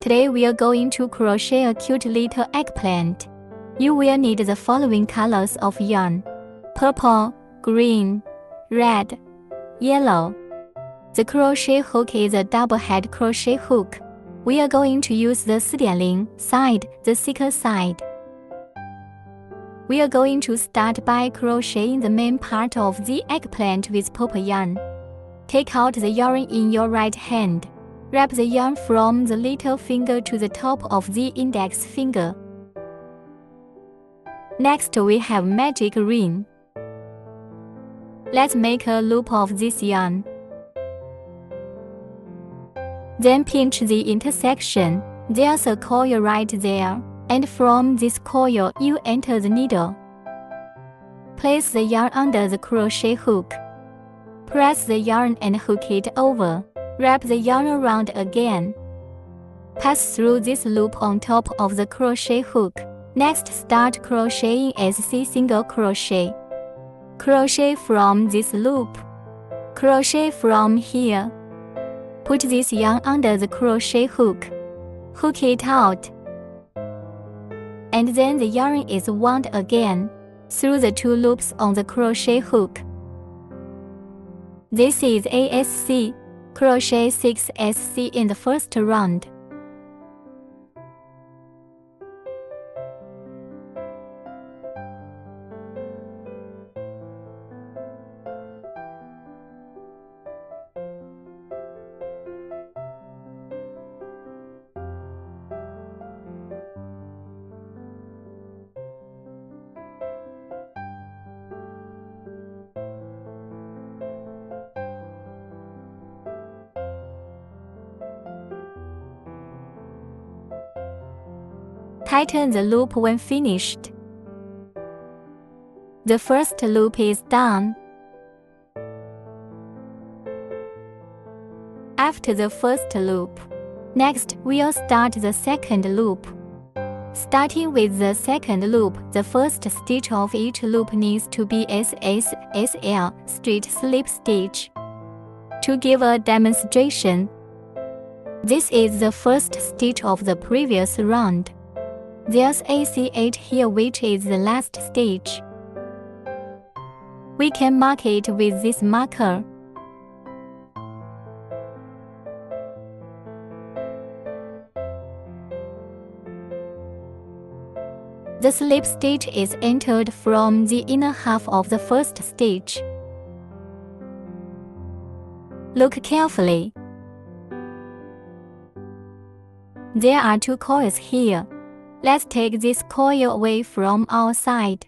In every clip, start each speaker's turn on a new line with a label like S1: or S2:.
S1: Today we are going to crochet a cute little eggplant. You will need the following colors of yarn: purple, green, red, yellow. The crochet hook is a double head crochet hook. We are going to use the 4.0 side, the thicker side. We are going to start by crocheting the main part of the eggplant with purple yarn. Take out the yarn in your right hand. Wrap the yarn from the little finger to the top of the index finger. Next we have magic ring. Let's make a loop of this yarn. Then pinch the intersection. There's a coil right there, and from this coil you enter the needle. Place the yarn under the crochet hook. Press the yarn and hook it over. Wrap the yarn around again. Pass through this loop on top of the crochet hook. Next, start crocheting as C single crochet. Crochet from this loop. Crochet from here. Put this yarn under the crochet hook. Hook it out. And then the yarn is wound again through the 2 loops on the crochet hook. This is ASC. Crochet 6 SC in the first round. Tighten the loop when finished. The first loop is done. After the first loop, next we'll start the second loop. Starting with the second loop, the first stitch of each loop needs to be SSSL straight slip stitch. To give a demonstration, this is the first stitch of the previous round. There's ACH here, which is the last stitch. We can mark it with this marker. The slip stitch is entered from the inner half of the first stitch. Look carefully. There are 2 coils here. Let's take this coil away from our side.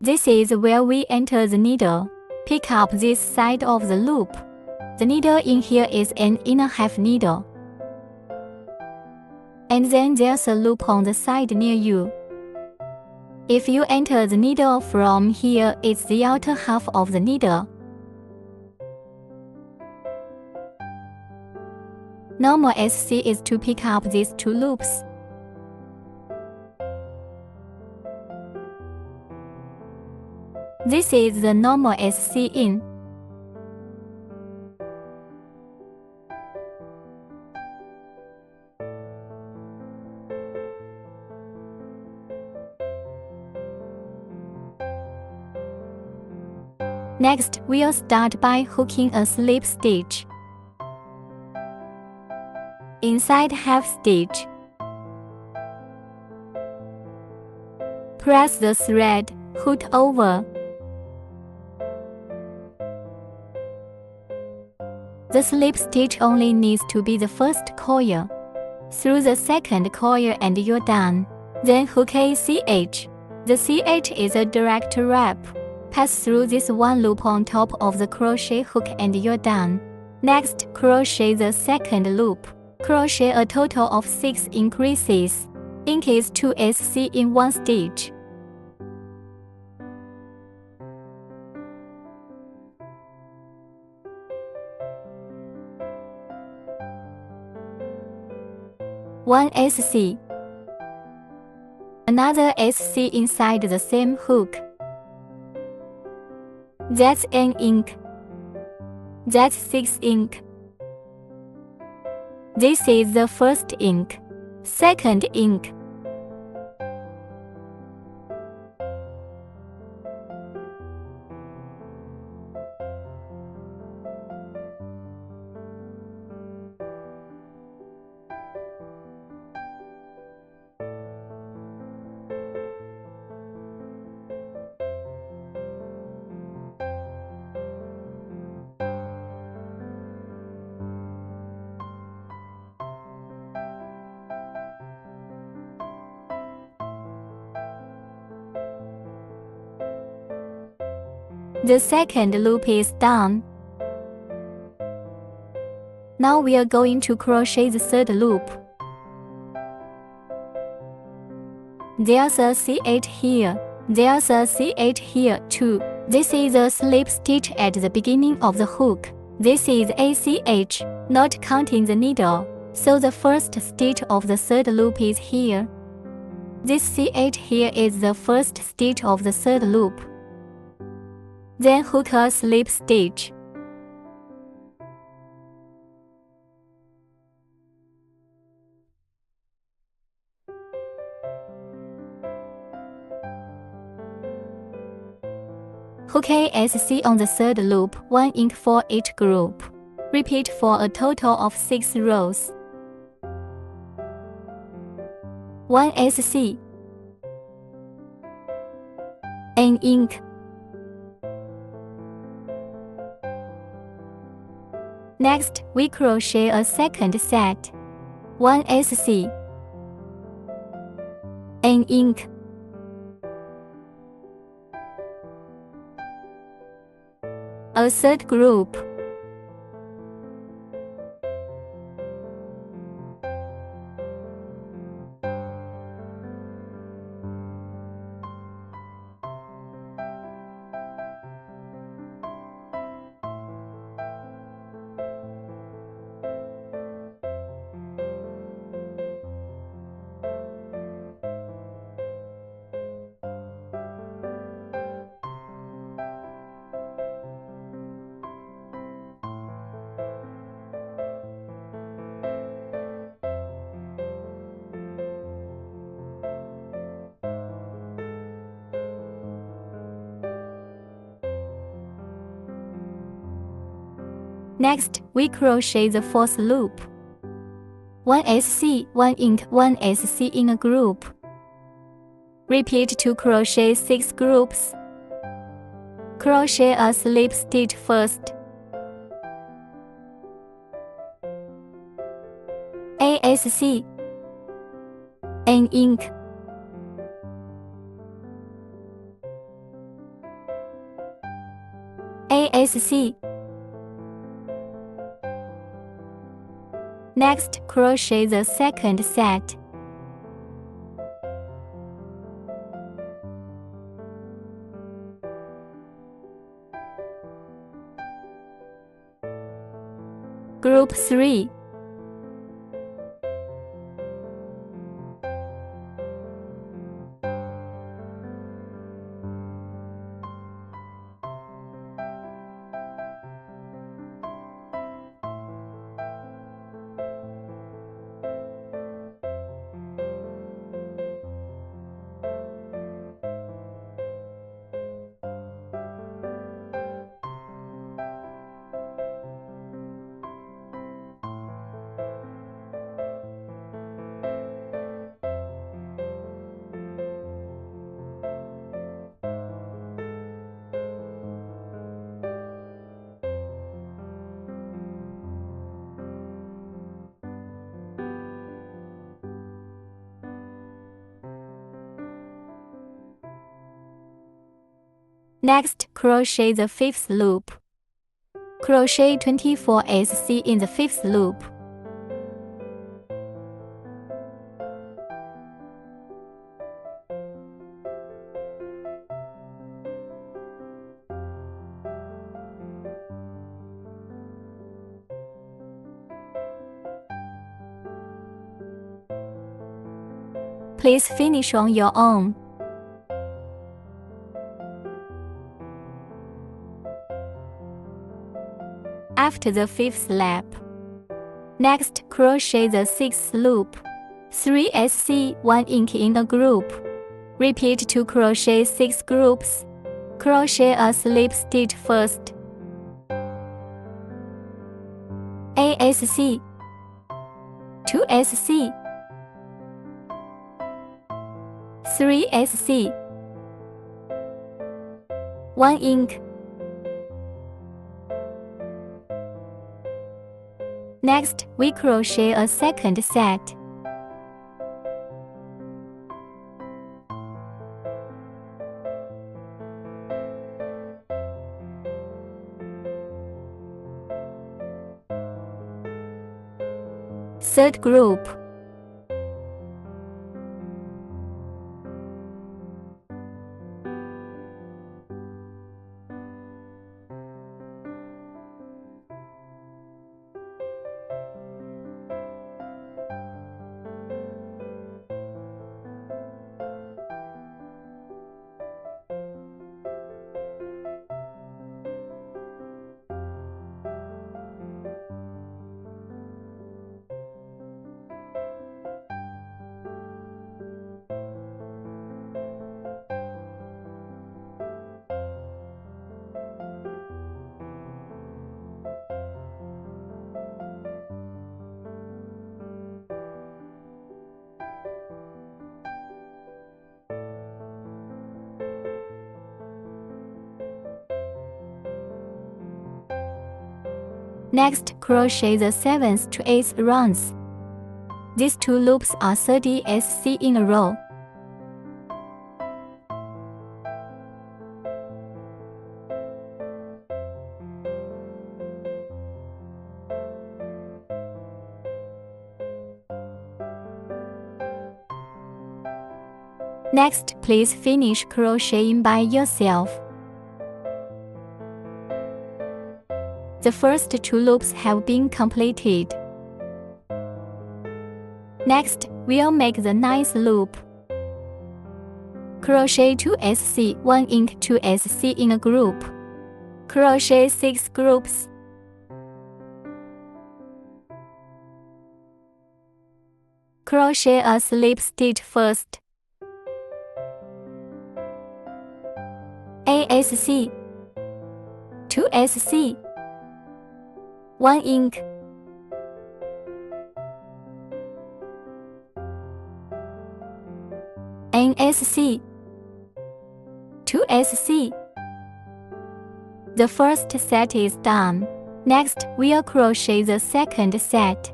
S1: This is where we enter the needle. Pick up this side of the loop. The needle in here is an inner half needle. And then there's a loop on the side near you. If you enter the needle from here, it's the outer half of the needle. Normal SC is to pick up these 2 loops. This is the normal SC in. Next, we'll start by hooking a slip stitch. Inside half stitch, press the thread, hook over. The slip stitch only needs to be the first coil. Through the second coil and you're done. Then hook ACH. The CH is a direct wrap. Pass through this 1 loop on top of the crochet hook and you're done. Next, crochet the second loop. Crochet a total of 6 increases. Increase 2 SC in 1 stitch. One SC. Another SC inside the same hook. That's an ink. That's 6 ink. This is the first ink. Second ink. The second loop is done. Now we are going to crochet the third loop. There's a C8 here. There's a C8 here too. This is a slip stitch at the beginning of the hook. This is ACH, not counting the needle. So the first stitch of the third loop is here. This C8 here is the first stitch of the third loop. Then hook a slip stitch. Hook ASC on the third loop, 1 ink for each group. Repeat for a total of 6 rows. 1 SC, N ink. Next, we crochet a second set. 1 SC, N ink. A third group. Next, we crochet the fourth loop. 1 SC, 1 ink, 1 SC in a group. Repeat to crochet 6 groups. Crochet a slip stitch first. ASC, N ink. ASC. Next, crochet the second set. Group 3. Next, crochet the fifth loop. Crochet 24 SC in the fifth loop. Please finish on your own. After the fifth lap. Next, crochet the sixth loop. 3 SC 1 ink in a group. Repeat to crochet 6 groups. Crochet a slip stitch first. ASC 2 SC 3 SC 1 ink. Next, we crochet a second set. Third group. Next, crochet the 7th to 8th rounds. These 2 loops are 30 SC in a row. Next, please finish crocheting by yourself. The first 2 loops have been completed. Next, we'll make the 9th loop. Crochet 2 SC 1 ink 2 SC in a group. Crochet 6 groups. Crochet a slip stitch first. ASC 2 SC 1 ink. NSC 2 SC. The first set is done. Next, we'll crochet the second set.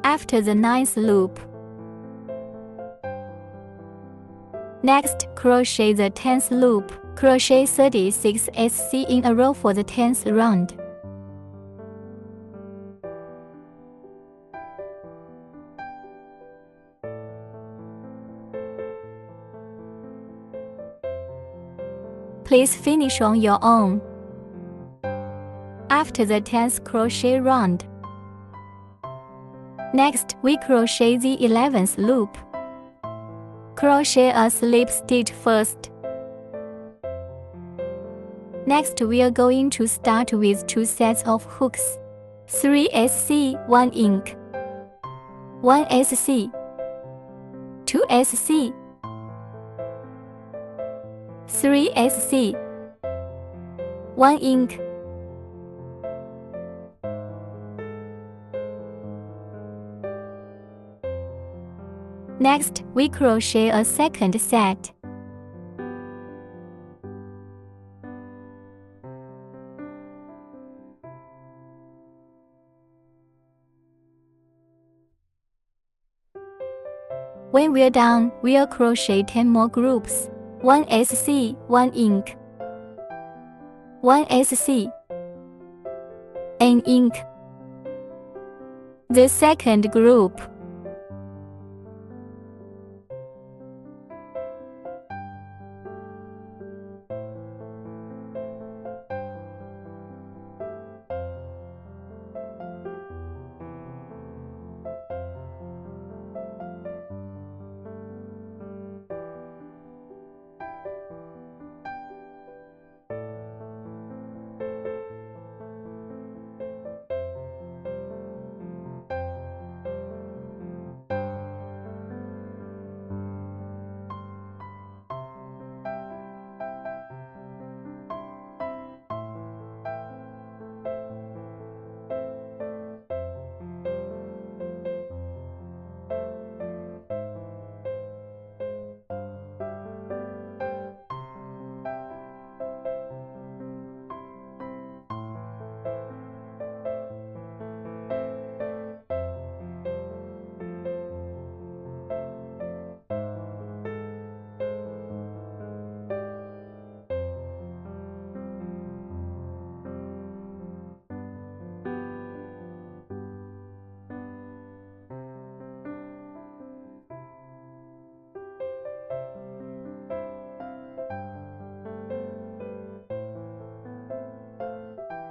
S1: After the 9th loop. Next, crochet the 10th loop. Crochet 36 SC in a row for the 10th round. Please finish on your own. After the 10th crochet round. Next, we crochet the 11th loop. Crochet a slip stitch first. Next, we are going to start with 2 sets of hooks. 3SC, 1 ink, 1SC, 2SC, 3SC, 1 ink. Next, we crochet a second set. When we're done, we'll crochet 10 more groups. 1SC, 1 ink, 1SC, an ink. The second group.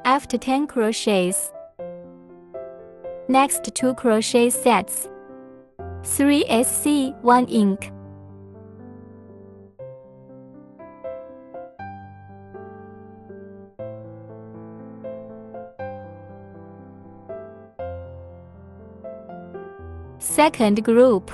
S1: After 10 crochets, next 2 crochet sets. 3SC, 1 ink, second group.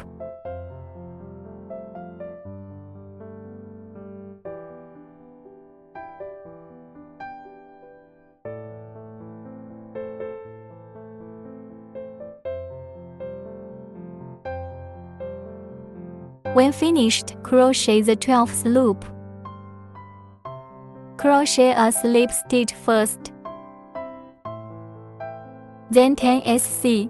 S1: When finished, crochet the 12th loop. Crochet a slip stitch first, then 10SC.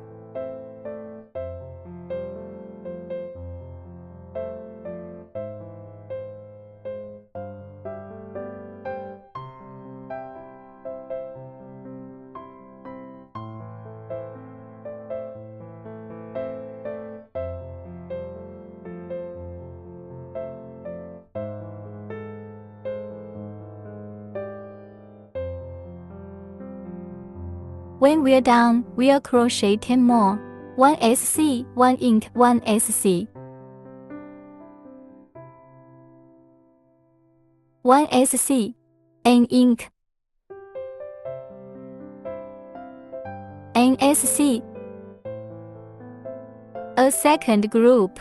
S1: When we're done, we'll crochet 10 more. 1SC, 1 ink, 1SC, 1SC, an ink, an SC, a second group.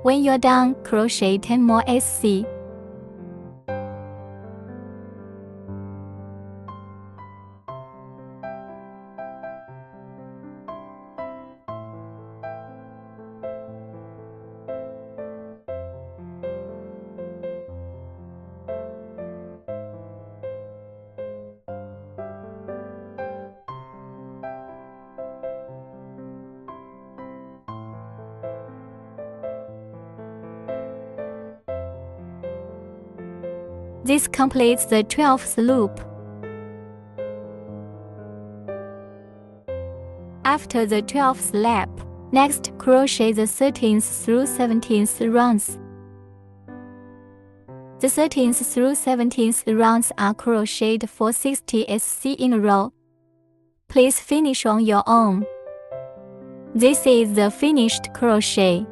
S1: When you're done, crochet 10 more SC. This completes the 12th loop. After the 12th lap, next crochet the 13th through 17th rounds. The 13th through 17th rounds are crocheted for 60 SC in a row. Please finish on your own. This is the finished crochet.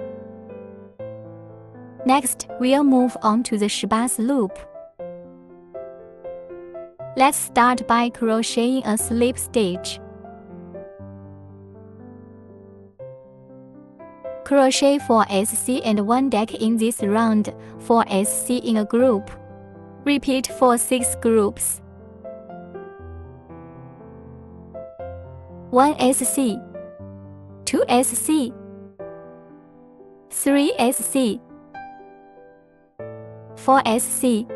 S1: Next, we'll move on to the 18th loop. Let's start by crocheting a slip stitch. Crochet 4 SC and 1 deck in this round, 4 SC in a group. Repeat for 6 groups. 1 SC, 2 SC, 3 SC, 4 SC.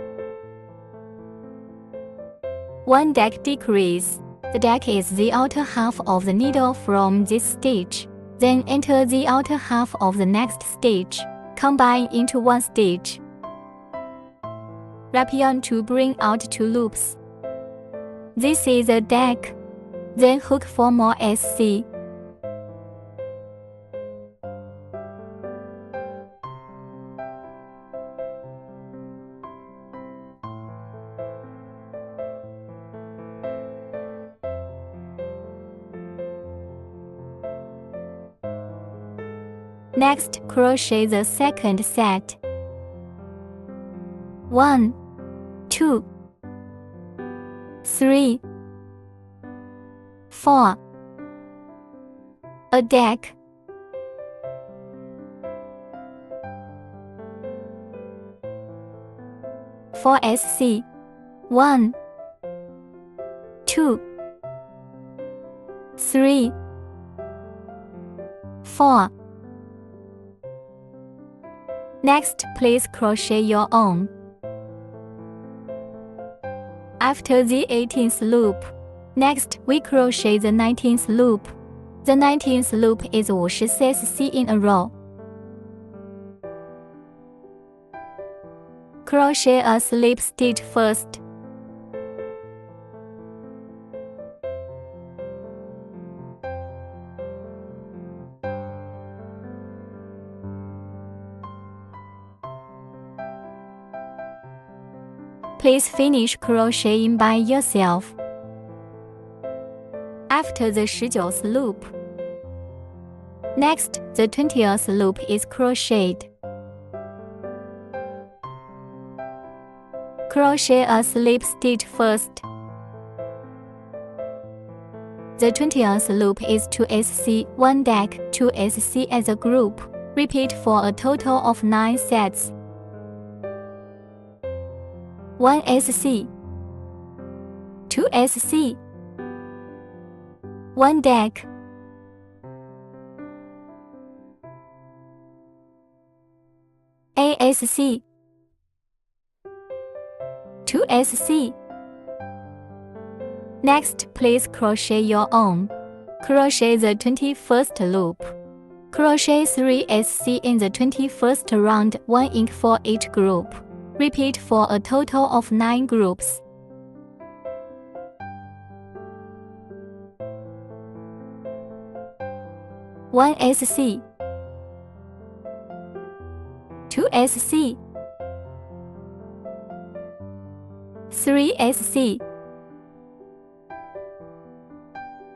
S1: 1 deck decrease. The deck is the outer half of the needle from this stitch. Then enter the outer half of the next stitch. Combine into 1 stitch. Wrap yarn to bring out 2 loops. This is a deck. Then hook 4 more SC. Next, crochet the second set. 1, 2, 3, 4. A deck. 4 SC. 1, 2, 3, 4. Next, please crochet your own. After the 18th loop, next we crochet the 19th loop. The 19th loop is 50 SC in a row. Crochet a slip stitch first. Please finish crocheting by yourself. After the 19th loop, next the 20th loop is crocheted. Crochet a slip stitch first. The 20th loop is 2 SC, 1 deck, 2 SC as a group. Repeat for a total of 9 sets. 1 SC, 2 SC, 1 deck, ASC, 2 SC. Next, please crochet your own. Crochet the 21st loop. Crochet 3 SC in the 21st round, 1 ink for each group. Repeat for a total of 9 groups. One SC, 2 SC, 3 SC,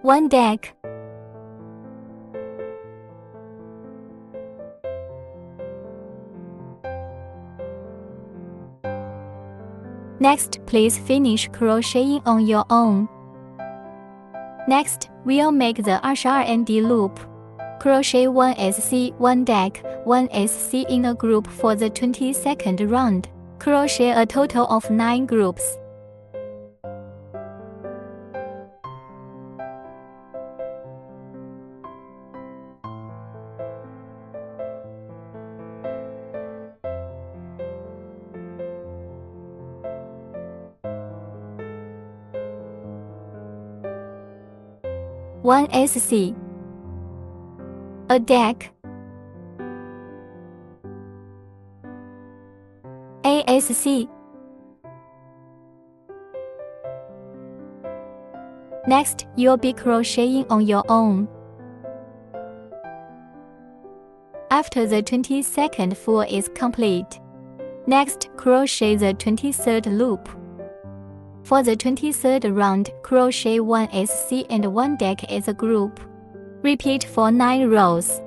S1: 1 deck, Next, please finish crocheting on your own. Next, we'll make the 22nd loop. Crochet 1 SC, 1 deck, 1 SC in a group for the 22nd round. Crochet a total of 9 groups. One SC. A deck. ASC. Next, you'll be crocheting on your own. After the 22nd full is complete, next crochet the 23rd loop. For the 23rd round, crochet 1 SC and 1 deck as a group. Repeat for 9 rows.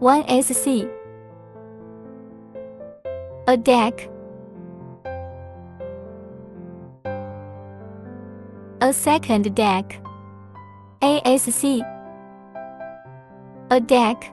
S1: One SC. A deck. A second deck. ASC. A deck.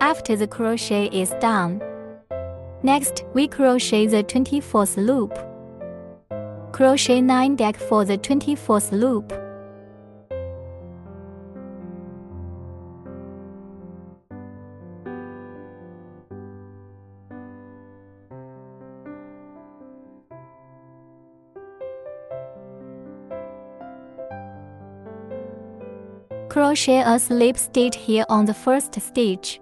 S1: After the crochet is done, next we crochet the 24th loop. Crochet 9 deck for the 24th loop. Crochet a slip stitch here on the first stitch.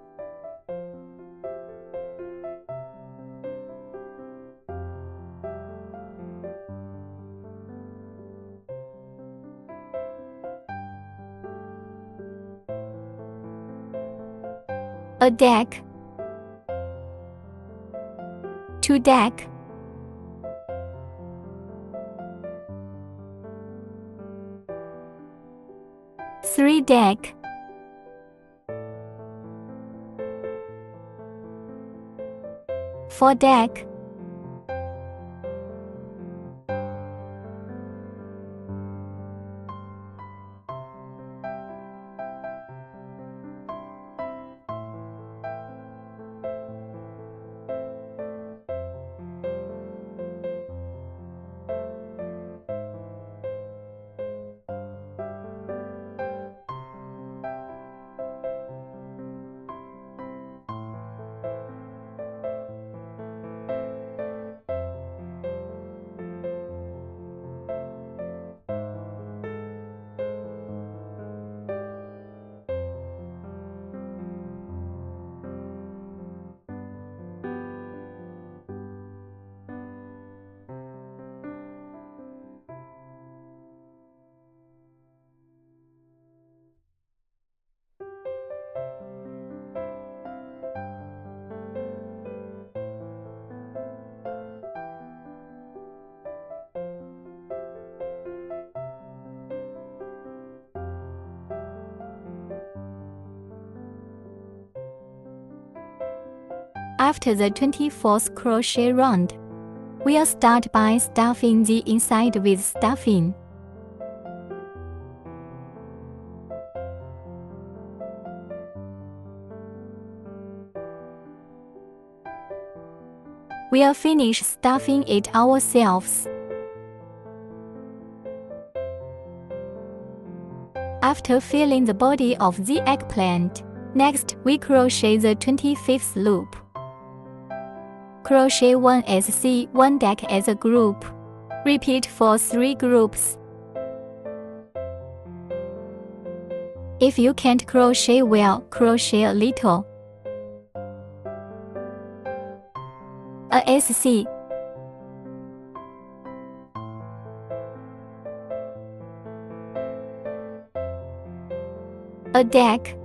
S1: A deck. 2 deck. Three deck. 4 deck. After the 24th crochet round, we'll start by stuffing the inside with stuffing. We'll finish stuffing it ourselves. After filling the body of the eggplant, next we crochet the 25th loop. Crochet 1 SC 1 deck as a group. Repeat for 3 groups. If you can't crochet well, crochet a little. A SC, a deck,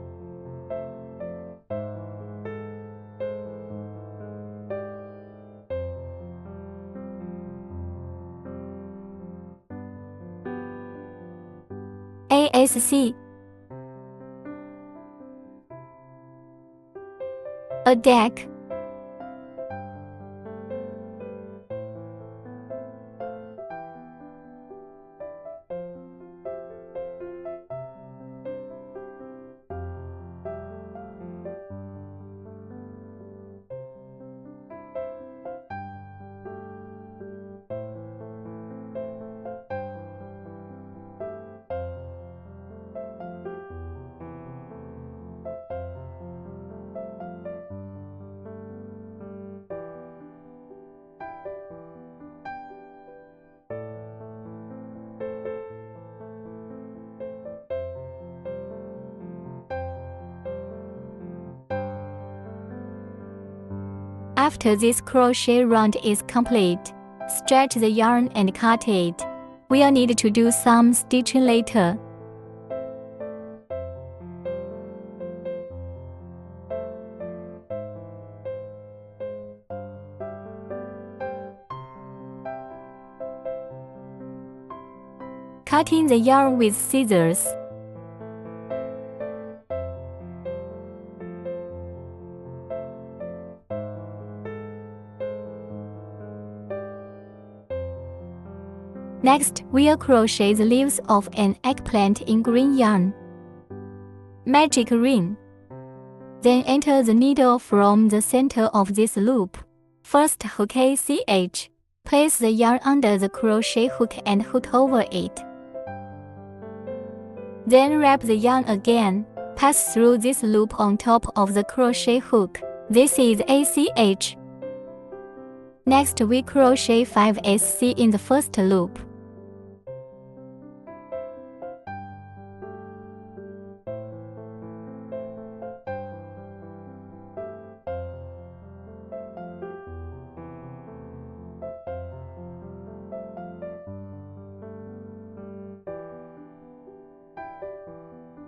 S1: ASC, a deck, After this crochet round is complete, stretch the yarn and cut it. We'll need to do some stitching later. Cutting the yarn with scissors. Next, we'll crochet the leaves of an eggplant in green yarn. Magic ring. Then enter the needle from the center of this loop. First hook ACH. Place the yarn under the crochet hook and hook over it. Then wrap the yarn again. Pass through this loop on top of the crochet hook. This is ACH. Next, we crochet 5 SC in the first loop.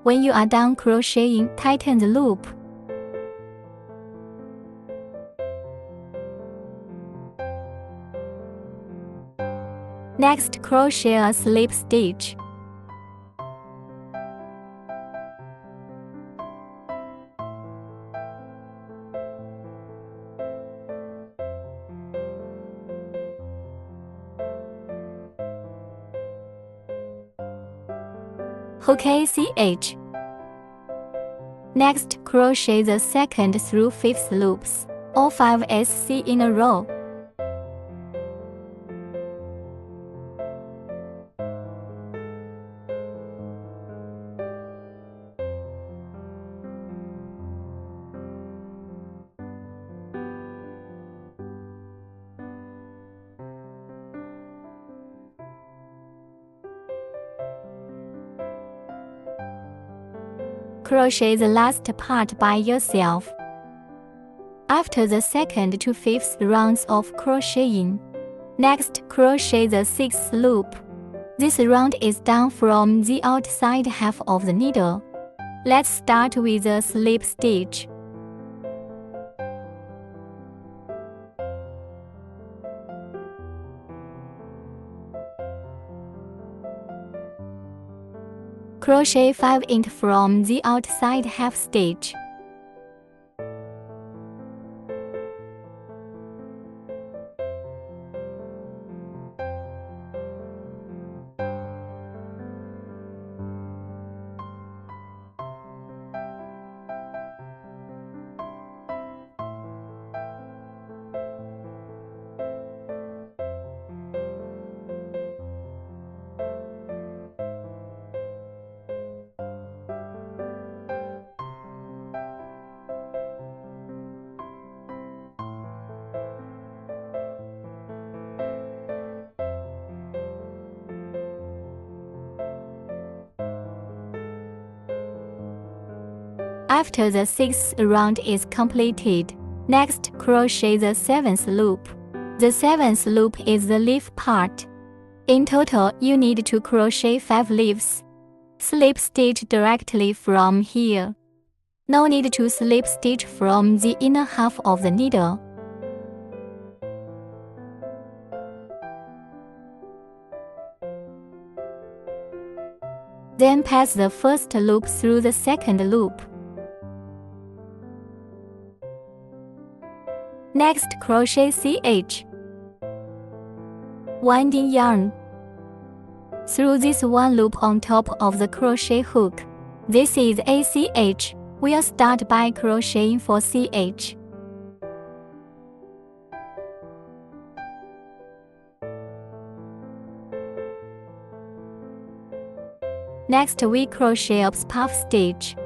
S1: When you are done crocheting, tighten the loop. Next, crochet a slip stitch. Hook ACH. Next, crochet the second through 5th loops, all 5 SC in a row. Crochet the last part by yourself. After the 2nd to 5th rounds of crocheting, next crochet the 6th loop. This round is done from the outside half of the needle. Let's start with a slip stitch. Crochet 5 int from the outside half stitch. After the 6th round is completed, next crochet the 7th loop. The 7th loop is the leaf part. In total, you need to crochet 5 leaves. Slip stitch directly from here. No need to slip stitch from the inner half of the needle. Then pass the first loop through the second loop. Next, crochet CH. Winding yarn. Through this one loop on top of the crochet hook. This is ACH. We'll start by crocheting for CH. Next, we crochet a puff stitch.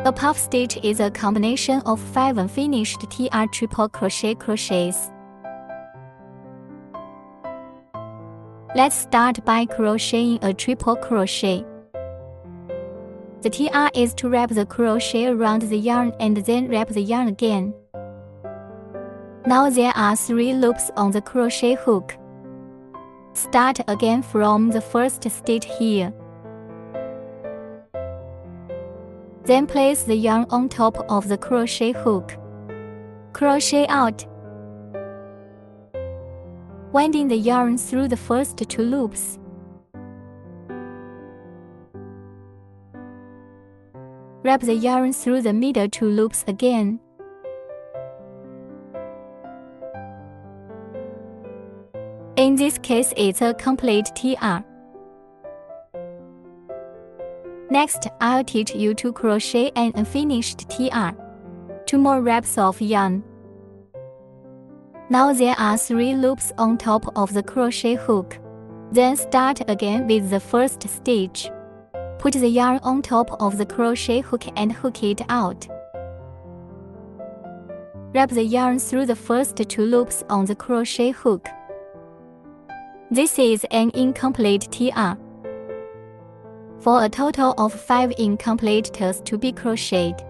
S1: A puff stitch is a combination of 5 unfinished TR triple crochets. Let's start by crocheting a triple crochet. The TR is to wrap the crochet around the yarn and then wrap the yarn again. Now there are 3 loops on the crochet hook. Start again from the first stitch here. Then place the yarn on top of the crochet hook. Crochet out, winding the yarn through the first 2 loops. Wrap the yarn through the middle 2 loops again. In this case, it's a complete TR. Next, I'll teach you to crochet an unfinished TR. 2 more wraps of yarn. Now there are 3 loops on top of the crochet hook. Then start again with the first stitch. Put the yarn on top of the crochet hook and hook it out. Wrap the yarn through the first 2 loops on the crochet hook. This is an incomplete TR. For a total of 5 incomplete tails to be crocheted.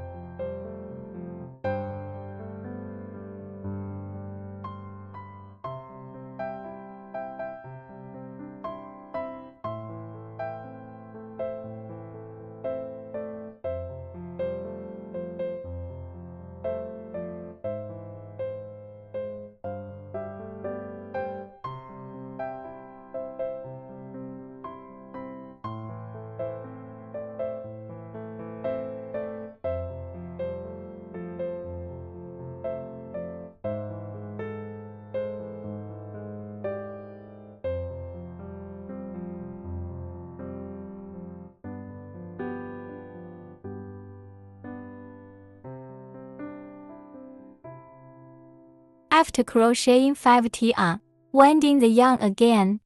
S1: After crocheting 5 TR, winding the yarn again.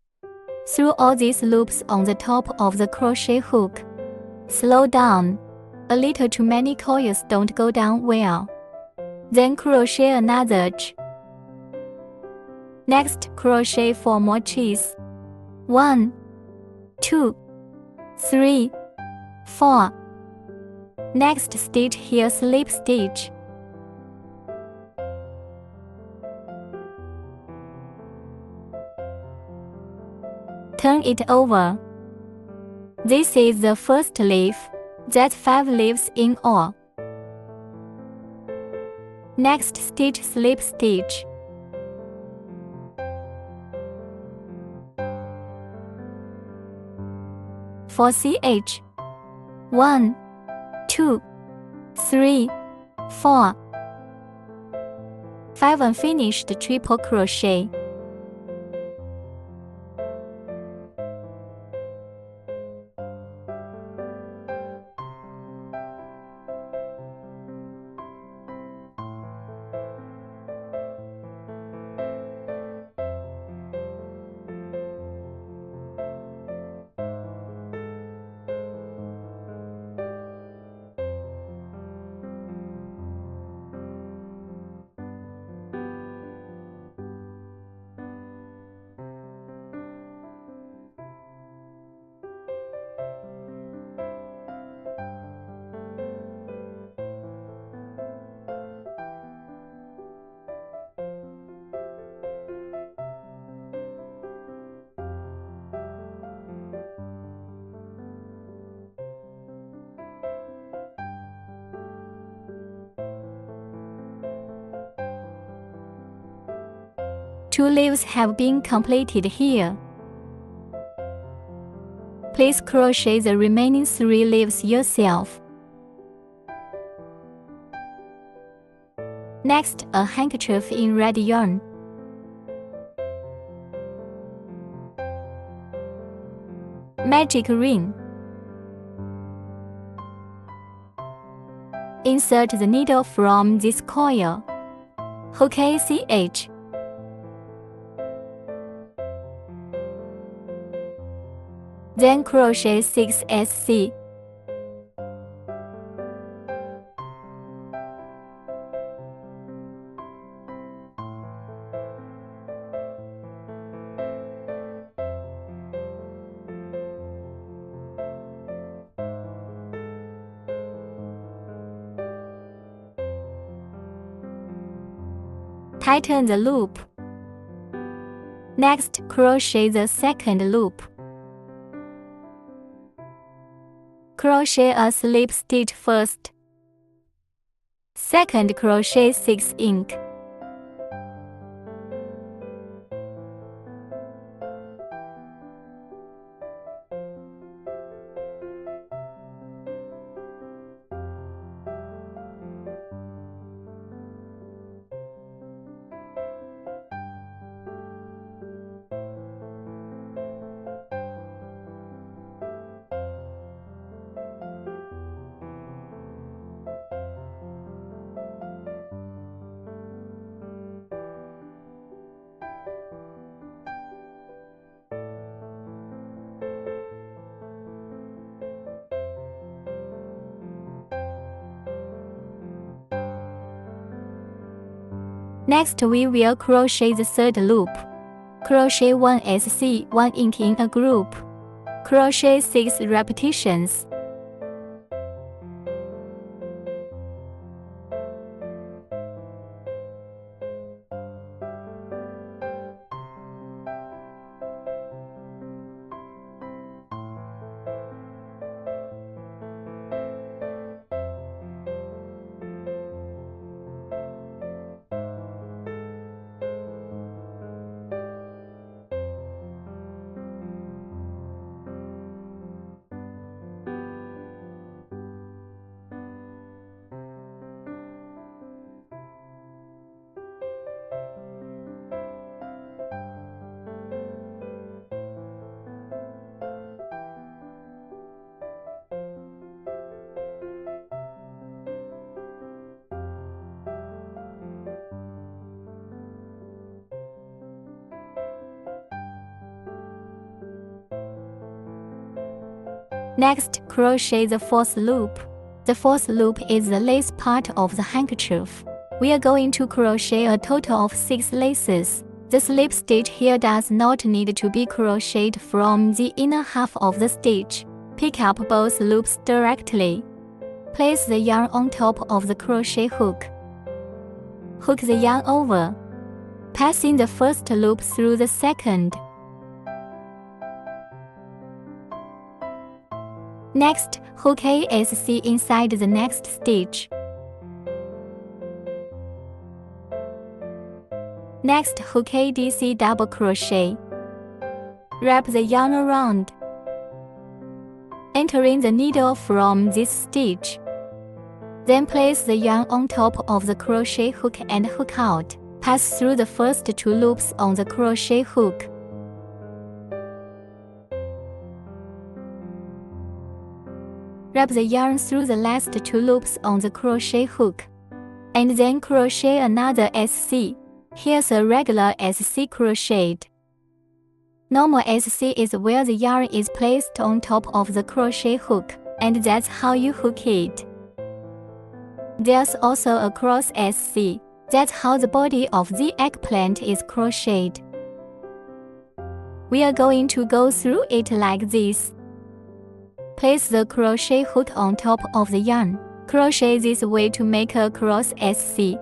S1: Through all these loops on the top of the crochet hook. Slow down. A little too many coils don't go down well. Then crochet another Ch. Next, crochet 4 more Ch's. 1, 2, 3, 4. Next stitch here slip stitch. Turn it over. This is the first leaf. That's 5 leaves in all. Next stitch slip stitch. For CH, 1, 2, 3, 4. 5 unfinished triple crochet. 2 leaves have been completed here. Please crochet the remaining 3 leaves yourself. Next, a handkerchief in red yarn. Magic ring. Insert the needle from this coil. Hook ACH. Then crochet 6 SC. Tighten the loop. Next, crochet the second loop. Crochet a slip stitch first. Second, crochet 6 ink. Next, we will crochet the third loop. Crochet 1 SC 1 ink in a group. Crochet 6 repetitions. Next, crochet the fourth loop. The fourth loop is the lace part of the handkerchief. We are going to crochet a total of 6 laces. The slip stitch here does not need to be crocheted from the inner half of the stitch. Pick up both loops directly. Place the yarn on top of the crochet hook. Hook the yarn over, passing the first loop through the second. Next, hook ASC inside the next stitch. Next, hook ADC double crochet. Wrap the yarn around, entering the needle from this stitch. Then place the yarn on top of the crochet hook and hook out. Pass through the first 2 loops on the crochet hook. Wrap the yarn through the last 2 loops on the crochet hook, and then crochet another SC. Here's a regular SC crocheted. Normal SC is where the yarn is placed on top of the crochet hook, and that's how you hook it. There's also a cross SC. That's how the body of the eggplant is crocheted. We are going to go through it like this. Place the crochet hook on top of the yarn. Crochet this way to make a cross SC.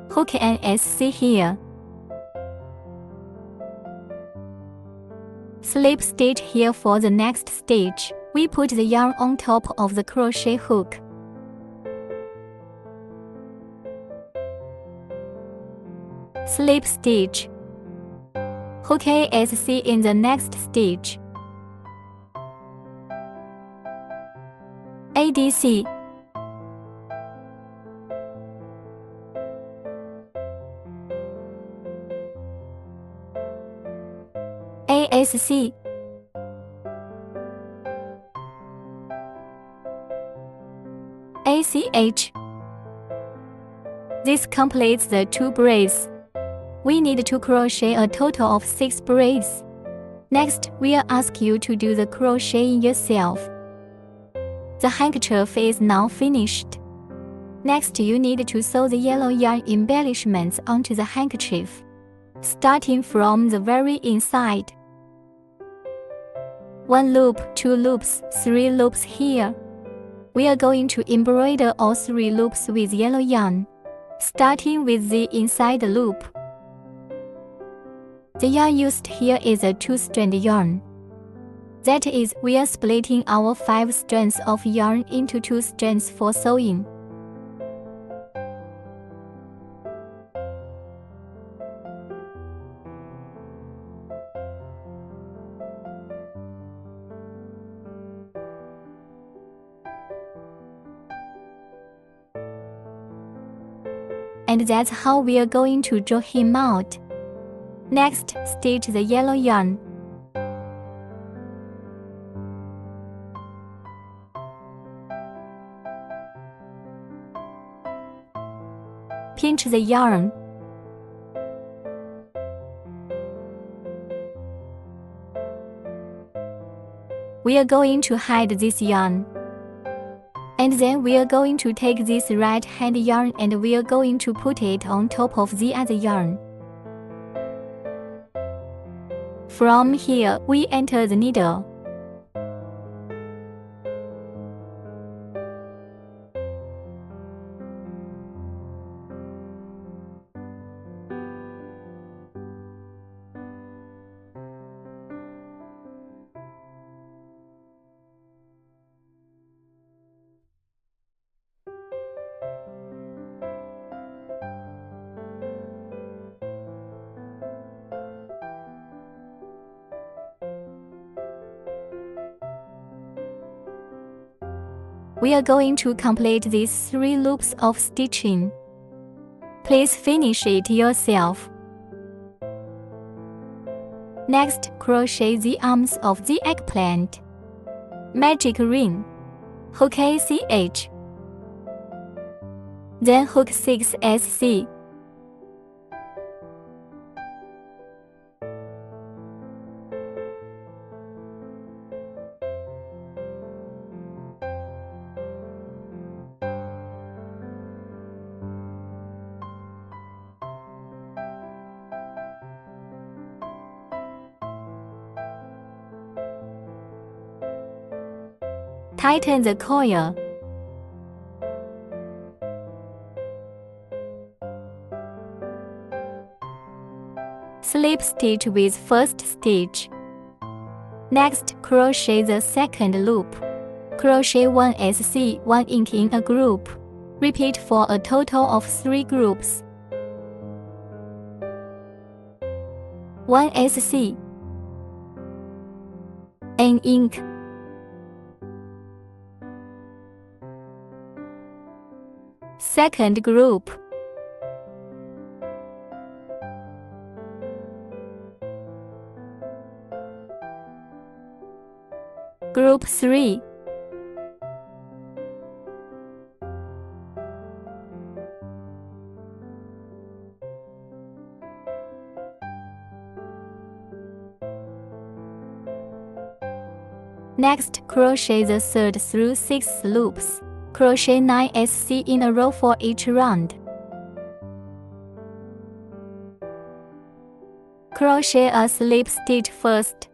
S1: Hook an SC here. Slip stitch here for the next stitch. We put the yarn on top of the crochet hook. slip stitch, hook ASC in the next stitch, ADC, ASC, ACH. This completes the 2 braids. We need to crochet a total of 6 braids. Next, we'll ask you to do the crocheting yourself. The handkerchief is now finished. Next, you need to sew the yellow yarn embellishments onto the handkerchief, starting from the very inside. 1 loop, 2 loops, 3 loops here. We are going to embroider all 3 loops with yellow yarn, starting with the inside loop. The yarn used here is a 2-strand yarn. That is, we are splitting our 5 strands of yarn into 2 strands for sewing. And that's how we are going to draw him out. Next, stitch the yellow yarn. Pinch the yarn. We are going to hide this yarn. And then we are going to take this right hand yarn and we are going to put it on top of the other yarn. From here, we enter the needle. We are going to complete these 3 loops of stitching. Please finish it yourself. Next, crochet the arms of the eggplant. Magic ring. Hook ACH. Then hook 6 SC. Tighten the coil. Slip stitch with first stitch. Next, crochet the second loop. Crochet 1 SC 1 inch in a group. Repeat for a total of 3 groups. 1 SC, an inch. Second group. Group 3. Next, crochet the third through 6 loops. Crochet 9 SC in a row for each round. Crochet a slip stitch first.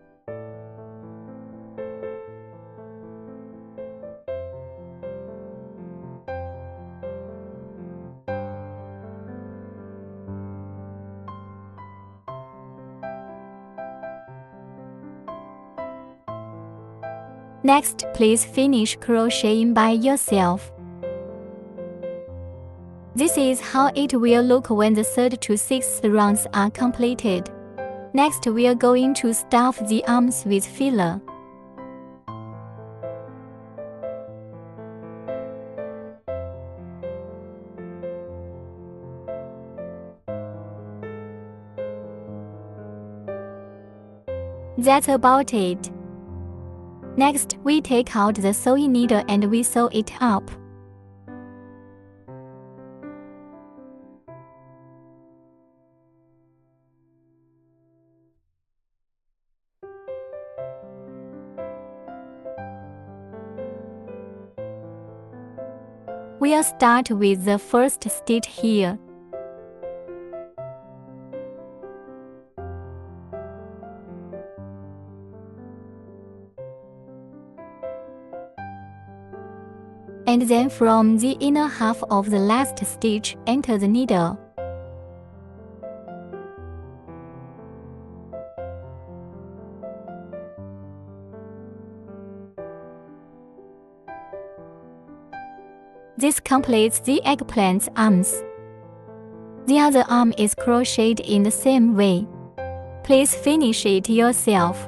S1: Next, please finish crocheting by yourself. This This is how it will look when the third to sixth rounds are completed. Next, we are going to stuff the arms with filler. That's about it. Next, we take out the sewing needle and we sew it up. We'll start with the first stitch here. And then from the inner half of the last stitch, enter the needle. This completes the eggplant's arms. The other arm is crocheted in the same way. Please finish it yourself.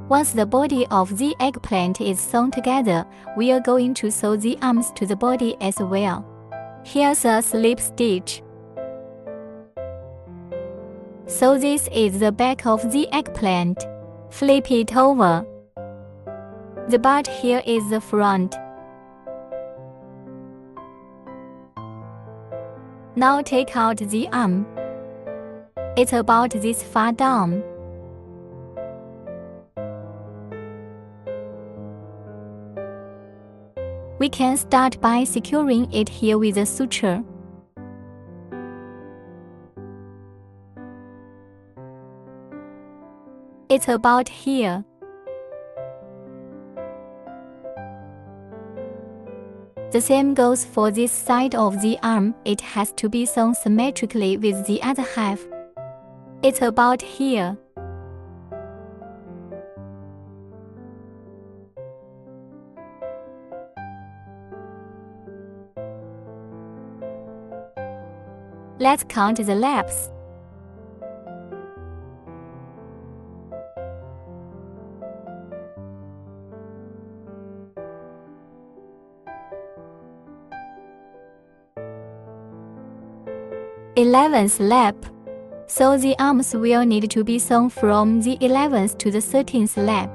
S1: Once the body of the eggplant is sewn together, we are going to sew the arms to the body as well. Here's a slip stitch. So this is the back of the eggplant. Flip it over. The butt here is the front. Now take out the arm. It's about this far down. We can start by securing it here with a suture. It's about here. The same goes for this side of the arm. It has to be sewn symmetrically with the other half. It's about here. Let's count the laps. Eleventh lap. So the arms will need to be sewn from the 11th to the 13th lap.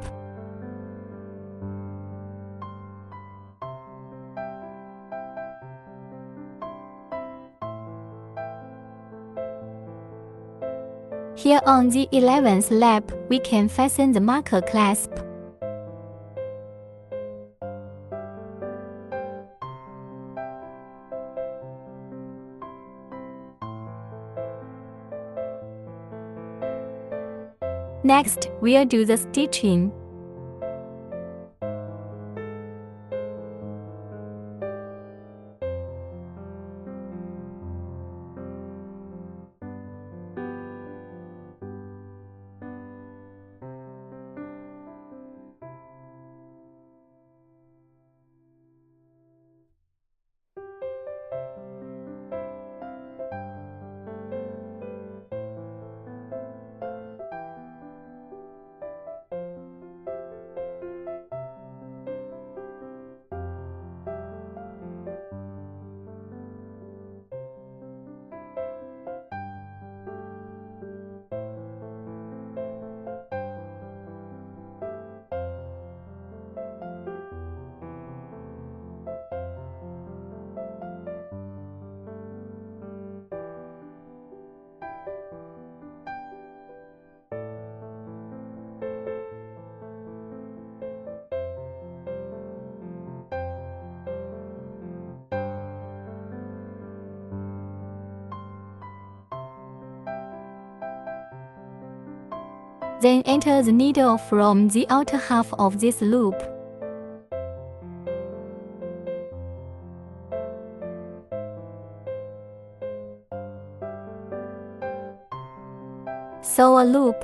S1: Here on the 11th lap, we can fasten the marker clasp. Next, we'll do the stitching. Then enter the needle from the outer half of this loop. Sew a loop.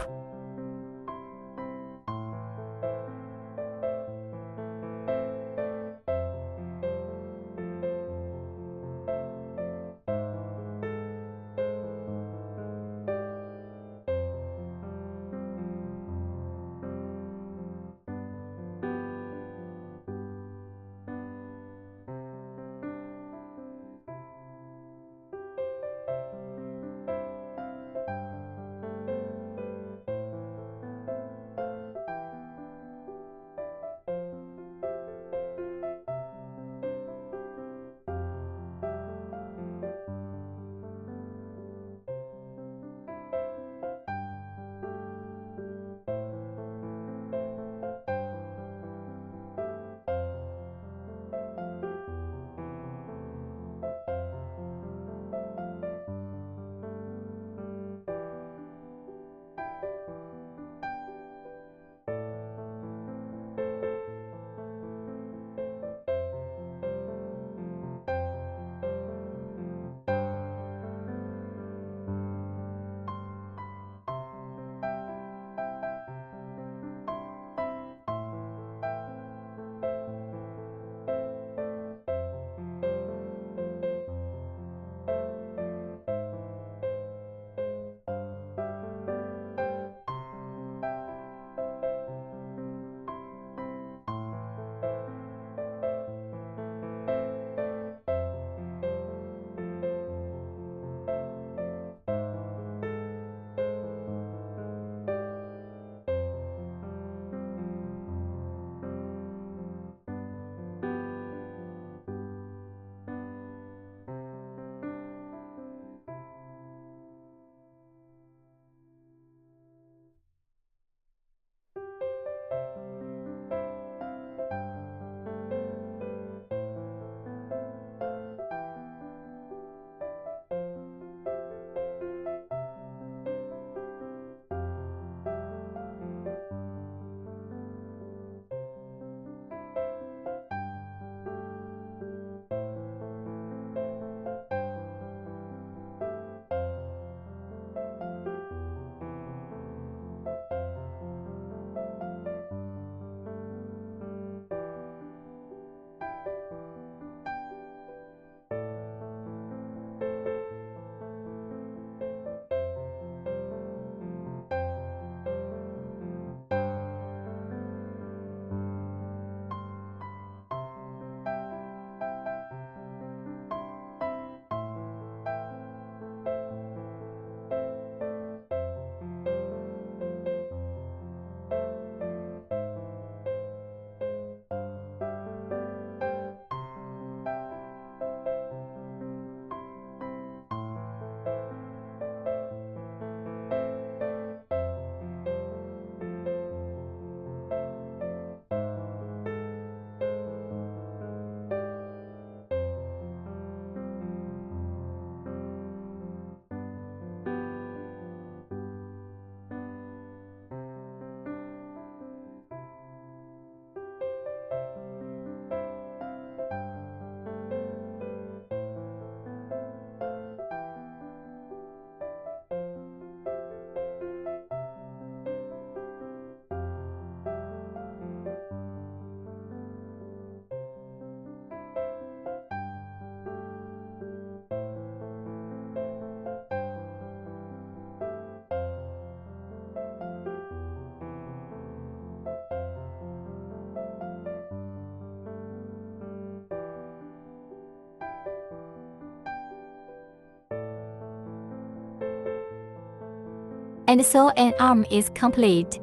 S1: and so an arm is complete.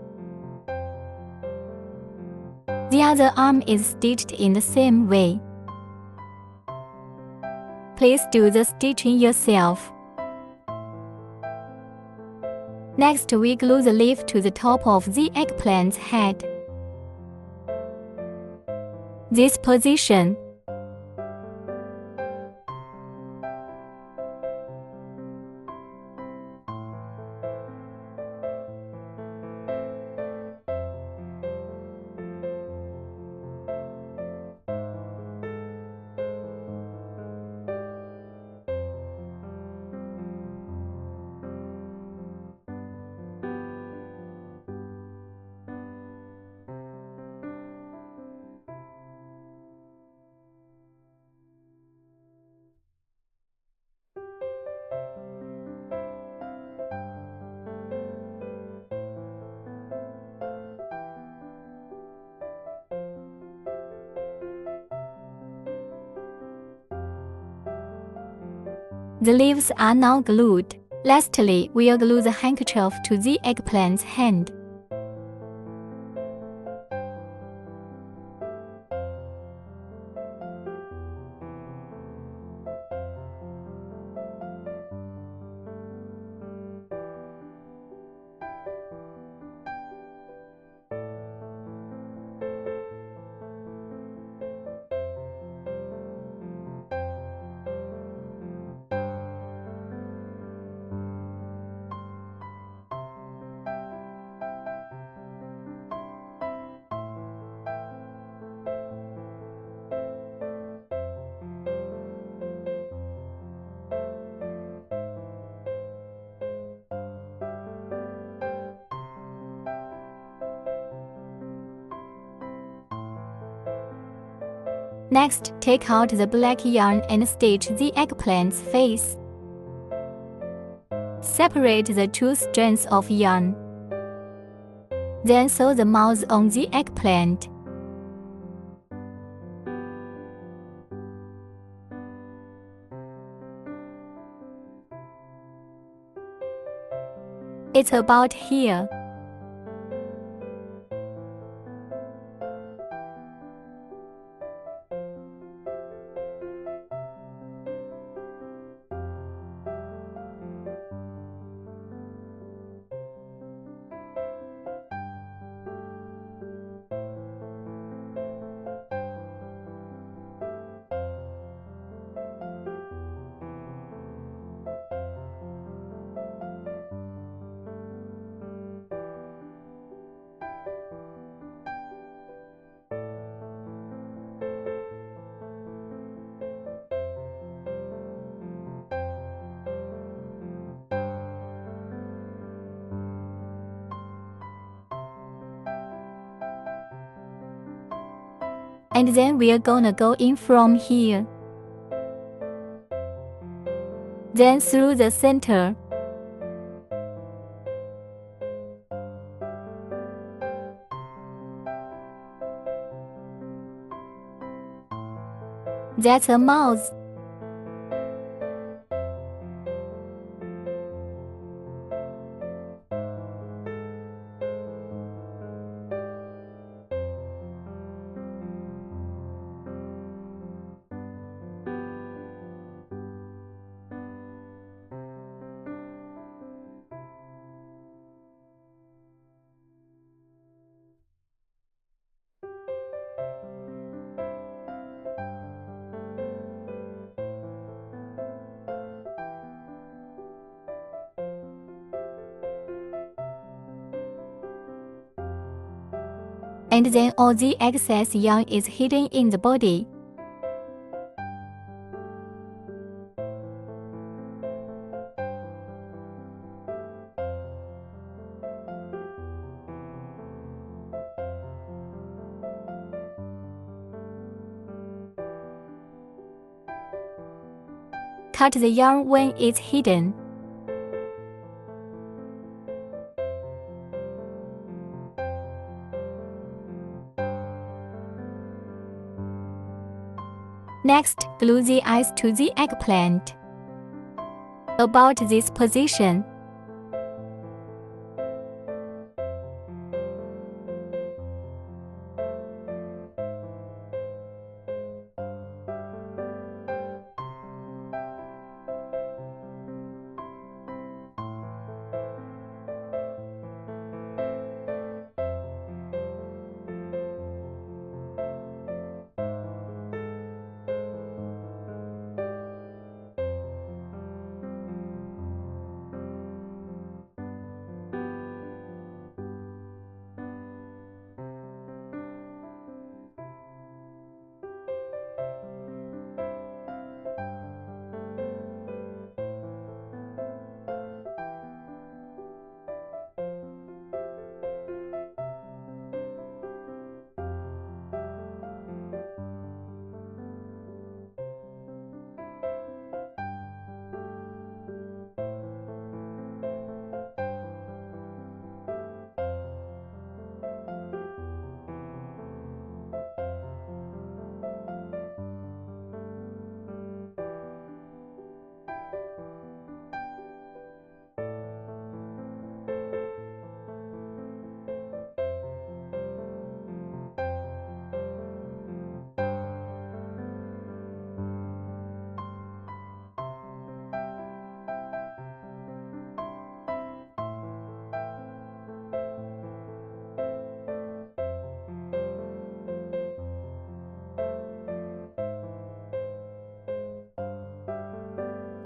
S1: The other arm is stitched in the same way. Please do the stitching yourself. Next, we glue the leaf to the top of the eggplant's head. This position. The leaves are now glued. Lastly, we'll glue the handkerchief to the eggplant's hand. Next, take out the black yarn and stitch the eggplant's face. Separate the two strands of yarn. Then sew the mouth on the eggplant. It's about here. And then we're gonna go in from here. Then through the center. That's a mouth. And then all the excess yarn is hidden in the body. Cut the yarn when it's hidden. Next, glue the eyes to the eggplant. About this position.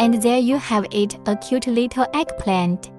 S1: And there you have it, a cute little eggplant.